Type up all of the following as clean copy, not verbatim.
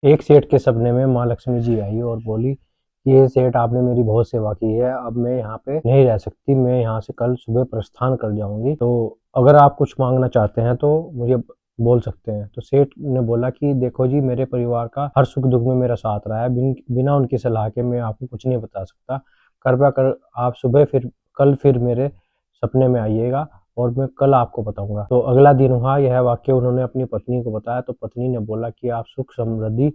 एक सेठ के सपने में माँ लक्ष्मी जी आई और बोली कि ये सेठ आपने मेरी बहुत सेवा की है, अब मैं यहाँ पे नहीं रह सकती, मैं यहाँ से कल सुबह प्रस्थान कर जाऊंगी, तो अगर आप कुछ मांगना चाहते हैं तो मुझे बोल सकते हैं। तो सेठ ने बोला कि देखो जी, मेरे परिवार का हर सुख दुख में मेरा साथ रहा है, बिना उनकी सलाह के मैं आपको कुछ नहीं बता सकता। कृपया कर आप सुबह फिर कल फिर मेरे सपने में आइएगा और मैं कल आपको बताऊंगा। तो अगला दिन हुआ, यह वाक्य उन्होंने अपनी पत्नी को बताया, तो पत्नी ने बोला कि आप सुख समृद्धि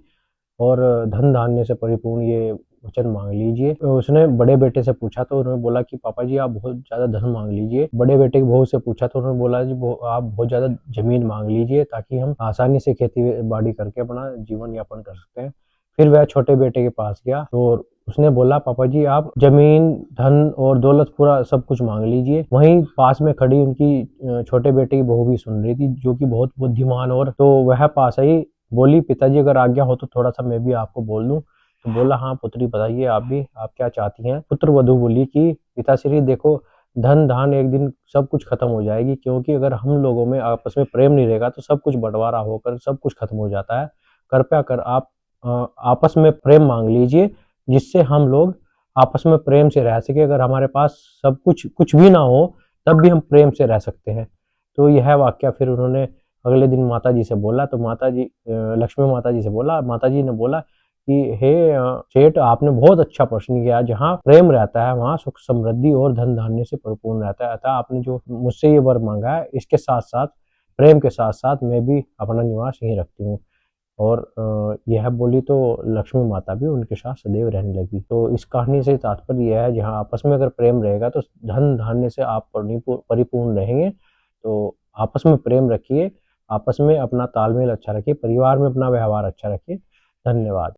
और धन धान्य से परिपूर्ण ये वचन मांग लीजिए। तो उसने बड़े बेटे से पूछा तो उन्होंने बोला कि पापा जी आप बहुत ज्यादा धन मांग लीजिए। बड़े बेटे की बहू से पूछा तो उन्होंने बोला जी आप बहुत ज्यादा जमीन मांग लीजिए, ताकि हम आसानी से खेती बाड़ी करके अपना जीवन यापन कर सकते हैं। फिर वह छोटे बेटे के पास गया तो उसने बोला पापा जी आप जमीन धन और दौलत पूरा सब कुछ मांग लीजिए। वहीं पास में खड़ी उनकी छोटे बेटे की बहू भी सुन रही थी, जो कि बहुत बुद्धिमान, और तो वह पास आई, बोली पिताजी अगर आज्ञा हो तो थोड़ा सा मैं भी आपको बोल दूं। तो बोला हाँ पुत्री बताइए आप भी, आप क्या चाहती हैं। पुत्र वधू बोली कि पिताश्री देखो, धन धान एक दिन सब कुछ खत्म हो जाएगी, क्योंकि अगर हम लोगों में आपस में प्रेम नहीं रहेगा तो सब कुछ बंटवारा होकर सब कुछ खत्म हो जाता है। कृपया कर आप आपस में प्रेम मांग लीजिए, जिससे हम लोग आपस में प्रेम से रह सके। अगर हमारे पास सब कुछ कुछ भी ना हो तब भी हम प्रेम से रह सकते हैं। तो यह वाक्य फिर उन्होंने अगले दिन माता जी से बोला। तो माता जी लक्ष्मी माता जी से बोला, माता जी ने बोला कि हे सेठ आपने बहुत अच्छा प्रश्न किया, जहाँ प्रेम रहता है वहाँ सुख समृद्धि और धन धान्य से परिपूर्ण रहता है। अतः आपने जो मुझसे ये वर मांगा है, इसके साथ साथ प्रेम के साथ साथ मैं भी अपना निवास यहीं रखती हूँ। और यह बोली तो लक्ष्मी माता भी उनके साथ सदैव रहने लगी। तो इस कहानी से तात्पर्य यह है, जहाँ आपस में अगर प्रेम रहेगा तो धन धान्य से आप परिपूर्ण रहेंगे। तो आपस में प्रेम रखिए, आपस में अपना तालमेल अच्छा रखिए, परिवार में अपना व्यवहार अच्छा रखिए। धन्यवाद।